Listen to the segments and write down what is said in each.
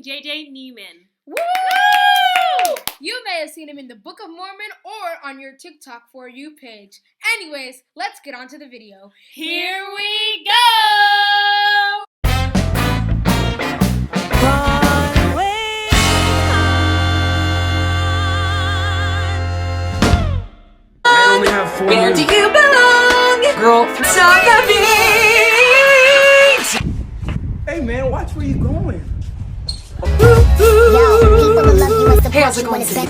introducing JJ Niemann. Woo! You may have seen him in the Book of Mormon or on your TikTok For You page. Anyways, let's get on to the video. Here we go! Broadway. I only have 4 Where years. do you belong? Girl, stop the beat. Hey man, watch where you going. Yo, people will love you and support Hey, how's it you when going, it's best.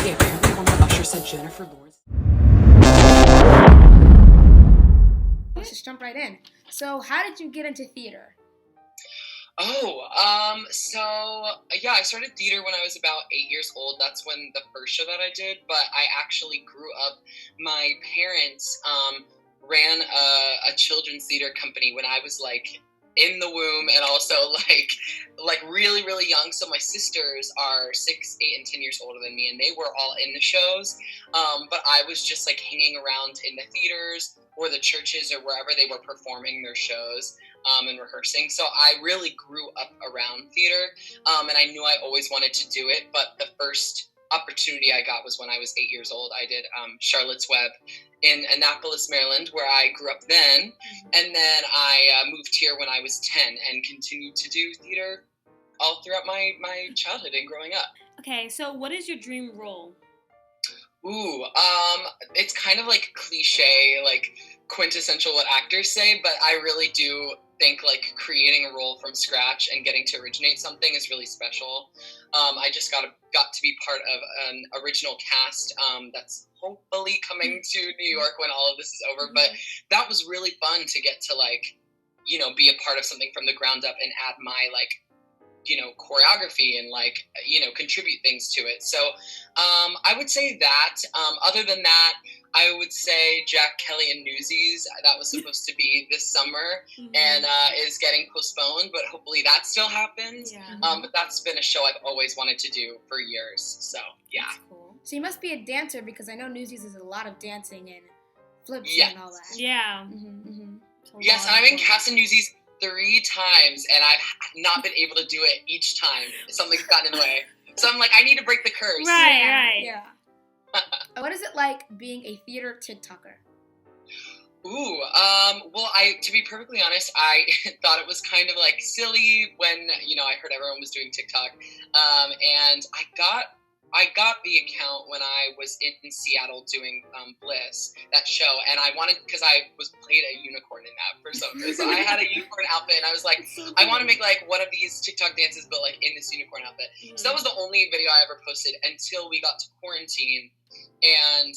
Yeah, apparently one of my ushers said Jennifer Lawrence. Let's just jump right in. So, how did you get into theater? I started theater when I was about 8 years old. That's when the first show that I did, but I actually grew up, my parents ran a children's theater company when I was like in the womb and also like really, really young. So my sisters are 6, 8, and 10 years older than me, and they were all in the shows. But I was just like hanging around in the theaters or the churches or wherever they were performing their shows and rehearsing. So I really grew up around theater, and I knew I always wanted to do it. But the first opportunity I got was when I was 8 years old. I did Charlotte's Web in Annapolis, Maryland, where I grew up then. And then I moved here when I was 10 and continued to do theater all throughout my childhood and growing up. Okay, so what is your dream role? It's kind of like cliche, like quintessential what actors say, but I really do think like creating a role from scratch and getting to originate something is really special. I just got to be part of an original cast that's hopefully coming to New York when all of this is over. But that was really fun to get to be a part of something from the ground up and add my choreography and contribute things to it. So I would say that. Other than that, I would say Jack Kelly and Newsies. That was supposed to be this summer and is getting postponed, but hopefully that still happens. Yeah. But that's been a show I've always wanted to do for years. So yeah. That's cool. So you must be a dancer because I know Newsies is a lot of dancing and flips and all that. Yeah. Yes, and I've been cast in Newsies 3 times, and I've not been able to do it each time. Something's gotten in the way. So I'm like, I need to break the curse. Right. Yeah. What is it like being a theater TikToker? To be perfectly honest, I thought it was kind of like silly when, I heard everyone was doing TikTok. And I got the account when I was in Seattle doing Bliss, that show, and I wanted, because I played a unicorn in that for some reason. So I had a unicorn outfit, and I was like, I want to make like one of these TikTok dances, but like in this unicorn outfit. So that was the only video I ever posted until we got to quarantine, and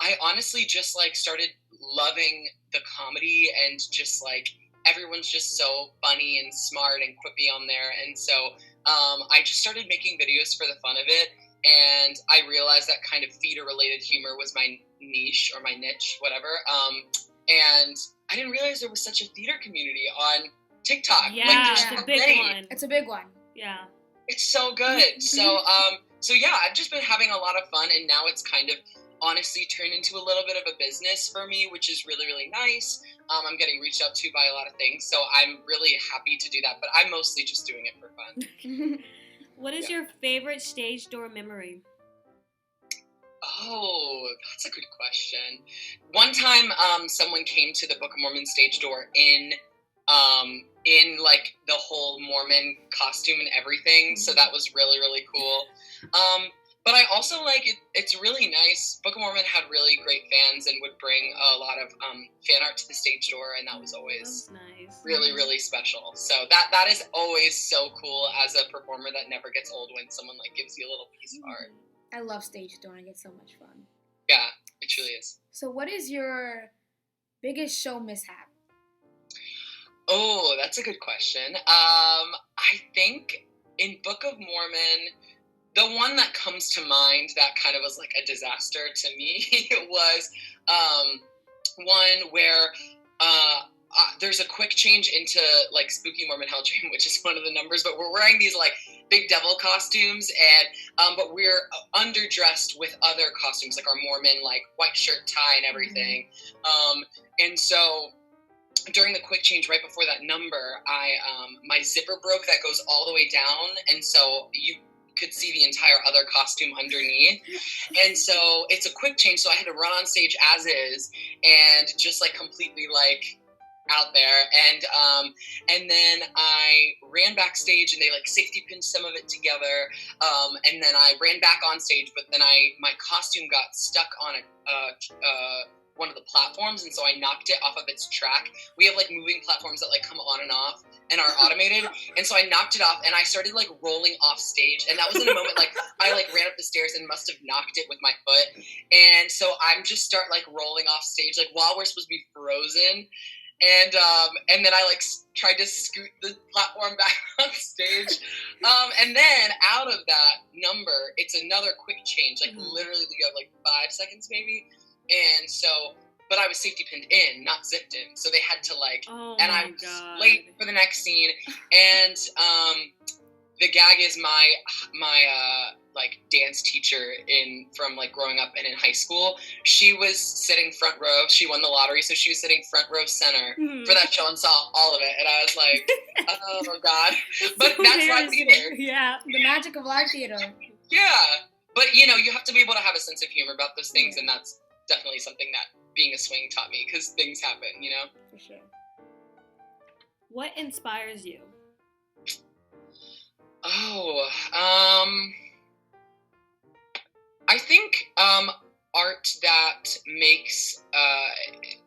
I honestly just like started loving the comedy and just like everyone's just so funny and smart and quippy on there, and so I just started making videos for the fun of it, and I realized that kind of theater-related humor was my niche or my niche, whatever. And I didn't realize there was such a theater community on TikTok. Yeah, there's it's so a big many. one. It's a big one. Yeah. It's so good. So yeah, I've just been having a lot of fun, and now it's kind of honestly turned into a little bit of a business for me, which is really, really nice. I'm getting reached out to by a lot of things, so I'm really happy to do that, but I'm mostly just doing it for fun. What is your favorite stage door memory? Oh, that's a good question. One time, someone came to the Book of Mormon stage door in like the whole Mormon costume and everything, so that was really, really cool. But I also like it. It's really nice. Book of Mormon had really great fans and would bring a lot of fan art to the stage door, and that was always nice. really, really special. So that is always so cool as a performer. That never gets old when someone like gives you a little piece of art. I love stage door. I get so much fun. Yeah, it truly is. So what is your biggest show mishap? Oh, that's a good question. I think in Book of Mormon, the one that comes to mind that kind of was like a disaster to me was one where there's a quick change into like Spooky Mormon Hell Dream, which is one of the numbers, but we're wearing these like big devil costumes, and but we're underdressed with other costumes, like our Mormon like white shirt, tie, and everything. And so during the quick change right before that number, my zipper broke that goes all the way down, and so you could see the entire other costume underneath. And so it's a quick change, so I had to run on stage as is and just like completely like out there, and then I ran backstage and they like safety pinned some of it together, and then I ran back on stage, but then my costume got stuck on one of the platforms, and so I knocked it off of its track. We have like moving platforms that like come on and off and are automated, and so I knocked it off and I started like rolling off stage, and that was in a moment like I like ran up the stairs and must have knocked it with my foot, and so I'm just start like rolling off stage like while we're supposed to be frozen. And then I like tried to scoot the platform back on stage, and then out of that number, it's another quick change. Like literally, you have like 5 seconds maybe, and so. But I was safety pinned in, not zipped in, so they had to like. And I was late for the next scene, and the gag is my like dance teacher from like growing up and in high school. She was sitting front row. She won the lottery, so she was sitting front row center for that show and saw all of it. And I was like, oh God! But that's live theater. Yeah, The magic of live theater. Yeah, but you know, you have to be able to have a sense of humor about those things, and that's definitely something that being a swing taught me, because things happen, you know. For sure. What inspires you? Oh, I think art that makes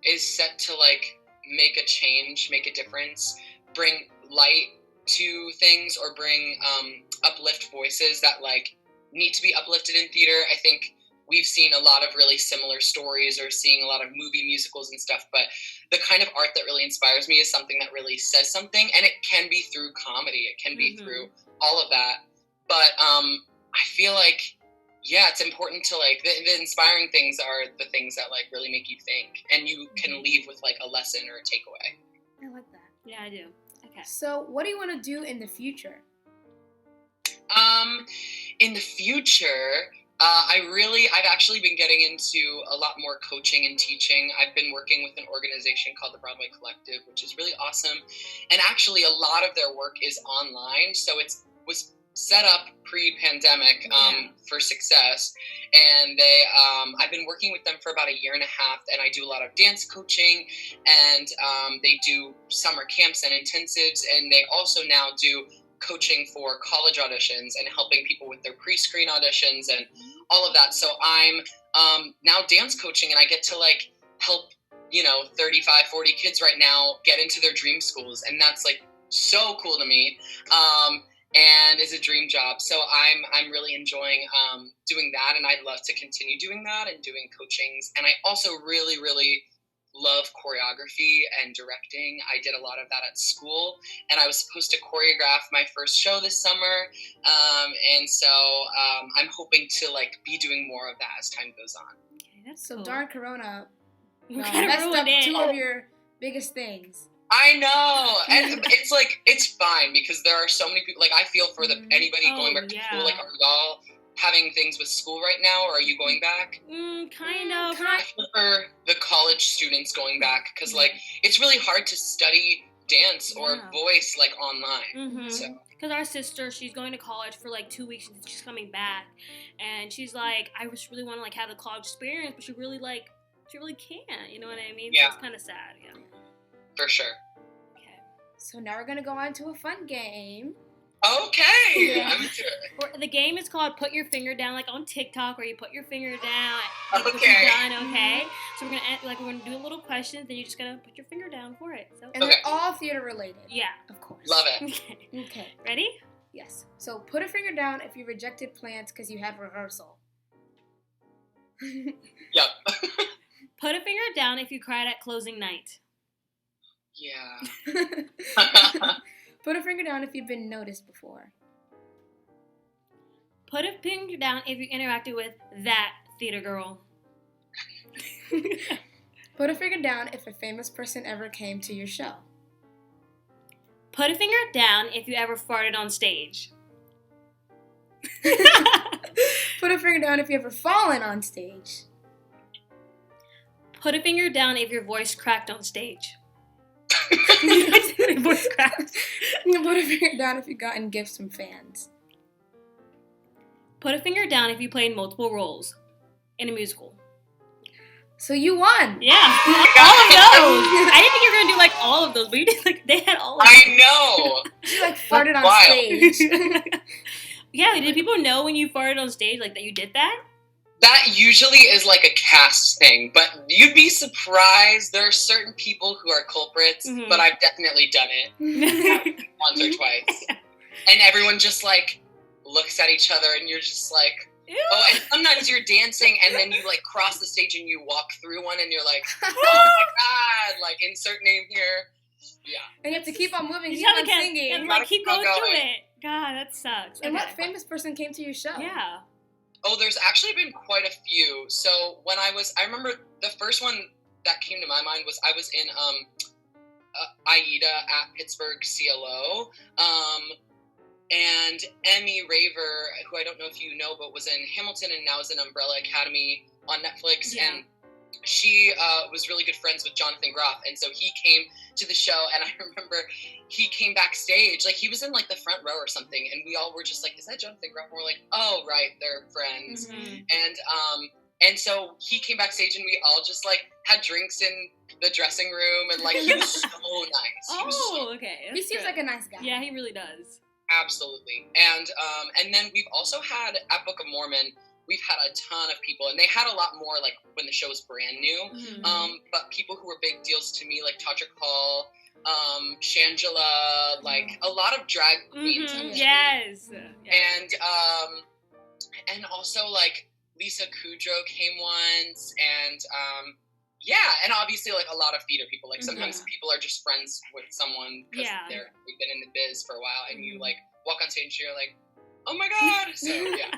is set to like make a change, make a difference, bring light to things, or bring uplift voices that like need to be uplifted in theater. I think we've seen a lot of really similar stories, or seeing a lot of movie musicals and stuff, but the kind of art that really inspires me is something that really says something, and it can be through comedy, it can be through all of that, but I feel like, yeah, it's important to like, the inspiring things are the things that like really make you think, and you can leave with like a lesson or a takeaway. I like that. Yeah, I do. Okay. So, what do you want to do in the future? In the future, I've actually been getting into a lot more coaching and teaching. I've been working with an organization called the Broadway Collective, which is really awesome. And actually a lot of their work is online. So it was set up pre-pandemic for success. And I've been working with them for about 1.5 years, and I do a lot of dance coaching, and they do summer camps and intensives, and they also now do coaching for college auditions and helping people with their pre-screen auditions and all of that. So I'm now dance coaching, and I get to like help, 35, 40 kids right now get into their dream schools. And that's like so cool to me. And is a dream job. So I'm really enjoying doing that, and I'd love to continue doing that and doing coachings. And I also really, really love choreography and directing. I did a lot of that at school, and I was supposed to choreograph my first show this summer, and so I'm hoping to like be doing more of that as time goes on. Okay, that's So cool. darn Corona Kinda messed up ruined it. 2 of your biggest things. I know, and it's like, it's fine, because there are so many people, like I feel for anybody going back to school. Like, are y'all having things with school right now, or are you going back? Kind of. I feel for the college students going back, because like it's really hard to study dance or voice like online. So. Because our sister, she's going to college for like 2 weeks, and she's coming back, and she's like, I just really want to like have the college experience, but she really can't. You know what I mean? Yeah. So it's kind of sad. Yeah. For sure. Okay. So now we're going to go on to a fun game. Okay. Yeah. I'm into it. The game is called Put Your Finger Down, like on TikTok, where you put your finger down. Like, Okay. You're done, okay? So we're gonna do a little question, then you're just gonna put your finger down for it. So And they're all theater related. yeah. Of course. Love it. Okay. Okay. Ready? Yes. So put a finger down if you rejected plans because you had rehearsal. Yep. Put a finger down if you cried at closing night. Yeah. Put a finger down if you've been noticed before. Put a finger down if you interacted with that theater girl. Put a finger down if a famous person ever came to your show. Put a finger down if you ever farted on stage. Put a finger down if you ever fallen on stage. Put a finger down if your voice cracked on stage. Voice cracked. Put a finger down if you've gotten gifts from fans. Put a finger down if you played multiple roles in a musical. So you won. Yeah, all of those. I didn't think you were gonna do like all of those, but you did. Like they had all of them. I know. She like farted on Wild. stage. Yeah, did people know when you farted on stage like that you did that? That usually is like a cast thing, but you'd be surprised. There are certain people who are culprits, but I've definitely done it once or twice. And everyone just like looks at each other and you're just like, Ew. oh, and sometimes you're dancing and then you like cross the stage and you walk through one and you're like, oh my God, like insert name here. Yeah. And you have to keep on moving, You keep gotta on singing. and, like keep going Keep through going. it. God, that sucks. And Okay. what famous person came to your show? Yeah. Oh, there's actually been quite a few. So when I remember the first one that came to my mind was I was in Aida at Pittsburgh CLO. And Emmy Raver, who I don't know if you know, but was in Hamilton and now is in Umbrella Academy on Netflix. Yeah. And she was really good friends with Jonathan Groff. And so he came to the show, and I remember he came backstage. Like, he was in, like, the front row or something, and we all were just like, is that Jonathan Groff? And we're like, oh, right, they're friends. And so he came backstage, and we all just, like, had drinks in the dressing room, and, like, he was so nice. He was so Okay. He seems like a nice guy. Yeah, he really does. Absolutely. And then we've also had at Book of Mormon, we've had a ton of people, and they had a lot more like when the show was brand new. But people who were big deals to me, like Todrick Hall, Shangela, like a lot of drag queens. actually. Yes. And also like Lisa Kudrow came once, and and obviously like a lot of theater people. Like sometimes people are just friends with someone because they've been in the biz for a while, and you like walk on stage and you're like, oh my God. So yeah.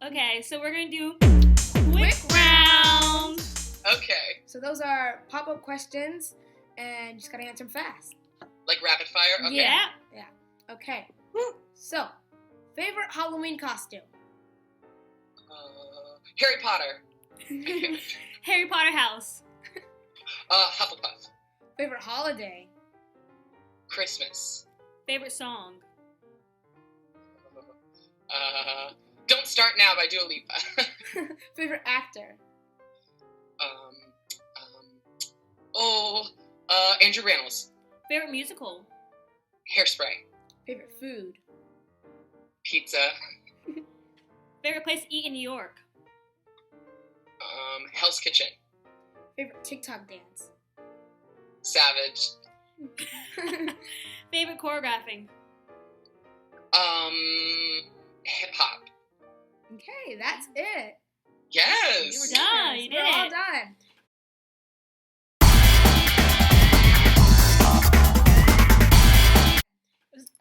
Okay, so we're gonna do quick round. Okay. So those are pop-up questions, and you just gotta answer them fast. Like rapid fire? Okay. Yeah. Okay. So, favorite Halloween costume? Harry Potter. Harry Potter house. Hufflepuff. Favorite holiday? Christmas. Favorite song. Don't Start Now by Dua Lipa. Favorite actor? Andrew Rannells. Favorite musical. Hairspray. Favorite food? Pizza. Favorite place to eat in New York. Hell's Kitchen. Favorite TikTok dance? Savage. Favorite choreographing. Hip hop. Okay, that's it. Yes. You were done. You did We're all it. done.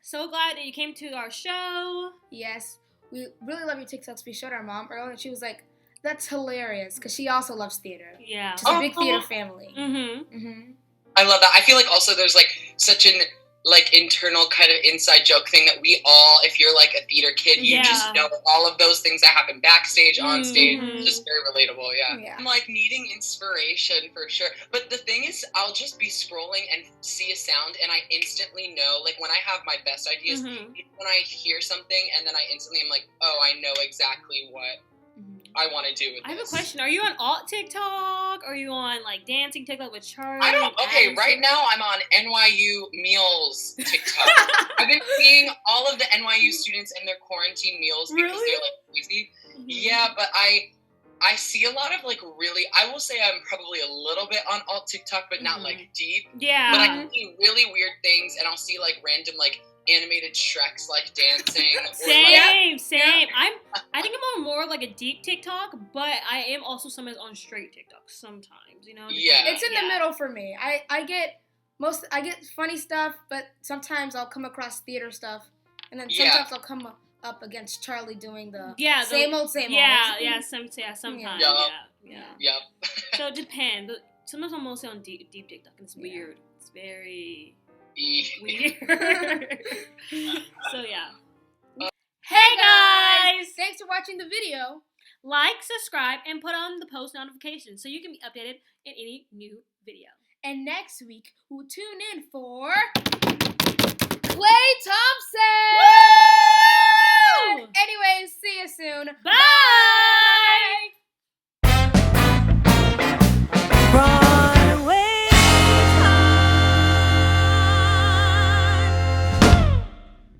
So glad that you came to our show. Yes, we really love your TikToks. We showed our mom earlier, and she was like, "That's hilarious," because she also loves theater. Yeah. Just a big theater family. Mm-hmm. I love that. I feel like also there's like such an like internal kind of inside joke thing that we all, if you're like a theater kid, you just know all of those things that happen backstage, on stage. It's just very relatable. Yeah. I'm like needing inspiration for sure. But the thing is, I'll just be scrolling and see a sound and I instantly know, like when I have my best ideas, when I hear something and then I instantly am like, oh, I know exactly what I want to do with this. I have a question. Are you on alt TikTok? Or are you on like dancing TikTok with Charlie? I don't. Okay, right now I'm on NYU meals TikTok. I've been seeing all of the NYU students and their quarantine meals because they're like crazy. Yeah, but I see a lot of like really. I will say I'm probably a little bit on alt TikTok, but not like deep. Yeah. But I can see really weird things, and I'll see like random like animated Shreks like dancing. Same. I think I'm on more like a deep TikTok, but I am also sometimes on straight TikTok sometimes, you know? Yeah. It's in the middle for me. I get funny stuff, but sometimes I'll come across theater stuff, and then sometimes I'll come up against Charlie doing the same old. Yeah, sometimes. Yep. So it depends. Sometimes I'm mostly on deep TikTok, and it's weird. It's very weird. So yeah. Hey guys! Thanks for watching the video. Like, subscribe, and put on the post notifications so you can be updated in any new video. And next week, we'll tune in for Clay Thomson! Woo! Anyways, see you soon. Bye!